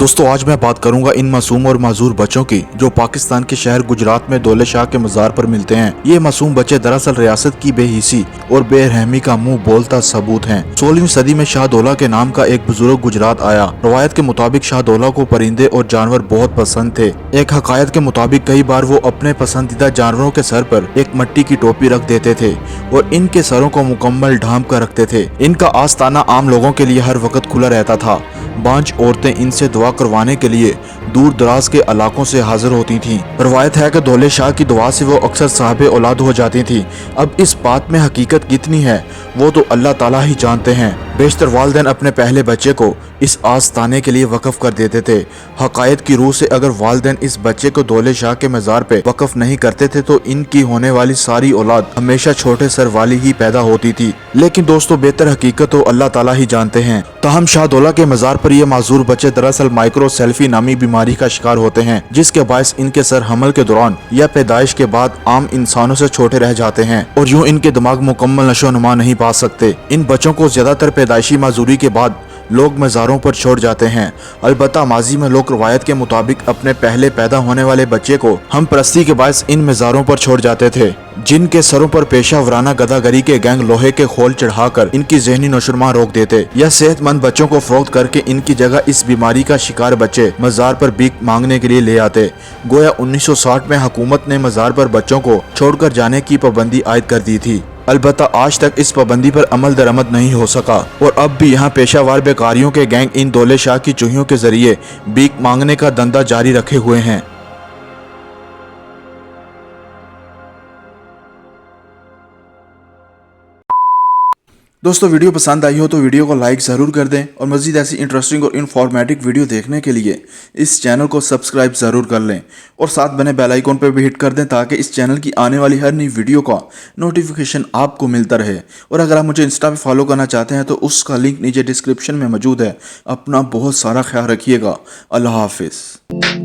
दोस्तों आज मैं बात करूंगा इन मासूम और माजूर बच्चों की जो पाकिस्तान के शहर गुजरात में दौले शाह के मज़ार पर मिलते हैं। ये मासूम बच्चे दरअसल रियासत की बेहिसी और बेरहमी का मुंह बोलता सबूत हैं। 16वीं सदी में शाह दौला के नाम का एक बुजुर्ग गुजरात आया। रवायत के मुताबिक शाह दौला को परिंदे और जानवर बहुत पसंद थे। एक हकायत के मुताबिक कई बार वो अपने पसंदीदा जानवरों के सर पर एक मिट्टी की टोपी रख देते थे और इनके सरों को मुकम्मल ढांप कर रखते थे। इनका आस्ताना आम लोगों के लिए हर वक्त खुला रहता था। बांझ औरतें इनसे दुआ करवाने के लिए दूर दराज के इलाकों से हाजिर होती थीं। रवायत है कि दौले शाह की दुआ से वो अक्सर साहिब औलाद हो जाती थी। अब इस बात में हकीकत कितनी है वो तो अल्लाह ताला ही जानते हैं। बेशतर वालिदैन अपने पहले बच्चे को इस आस्ताने के लिए वक्फ कर देते थे। हकायत की रूह से अगर वालिदैन इस बच्चे को दौले शाह के मज़ार पे वक्फ नहीं करते थे तो इनकी होने वाली सारी औलाद हमेशा छोटे सर वाली ही पैदा होती थी। लेकिन दोस्तों बेहतर हकीकत तो अल्लाह ताला ही जानते हैं। ताहम शाह दौला के मज़ार पर ये माजूर बच्चे दरअसल माइक्रोसेल्फी नामी बीमारी का शिकार होते हैं, जिसके बायस इनके सर हमल के दौरान या पैदाइश के बाद आम इंसानों से छोटे रह जाते हैं और यूं इनके दिमाग मुकम्मल नशोनुमा नहीं पा सकते। इन बच्चों को ज्यादातर पैदाइशी माजूरी के बाद लोग मज़ारों पर छोड़ जाते हैं। अलबत्ता माजी में लोग रवायत के मुताबिक अपने पहले पैदा होने वाले बच्चे को हम परस्ती के बायस इन मज़ारों पर छोड़ जाते थे, जिनके सरों पर पेशा वराना गदागरी के गैंग लोहे के खोल चढ़ाकर इनकी जहनी नशोनुमा रोक देते या सेहतमंद बच्चों को फरोख्त करके इनकी जगह इस बीमारी का शिकार बच्चे मज़ार पर भीख मांगने के लिए ले आते। गोया 1960 में हुकूमत ने मज़ार पर बच्चों को छोड़कर जाने की पाबंदी आयद कर दी थी। अलबत्ता आज तक इस पाबंदी पर अमल दरामद नहीं हो सका और अब भी यहाँ पेशावर बेकारियों के गैंग इन दौले शाह की चूहियों के जरिए भीख मांगने का धंधा जारी रखे हुए हैं। दोस्तों वीडियो पसंद आई हो तो वीडियो को लाइक ज़रूर कर दें और मज़ीद ऐसी इंटरेस्टिंग और इन्फॉर्मेटिव वीडियो देखने के लिए इस चैनल को सब्सक्राइब ज़रूर कर लें और साथ बने बेल आइकॉन पर भी हिट कर दें ताकि इस चैनल की आने वाली हर नई वीडियो का नोटिफिकेशन आपको मिलता रहे। और अगर आप मुझे इंस्टा पे फॉलो करना चाहते हैं तो उसका लिंक नीचे डिस्क्रिप्शन में मौजूद है। अपना बहुत सारा ख्याल रखिएगा। अल्लाह हाफिज़।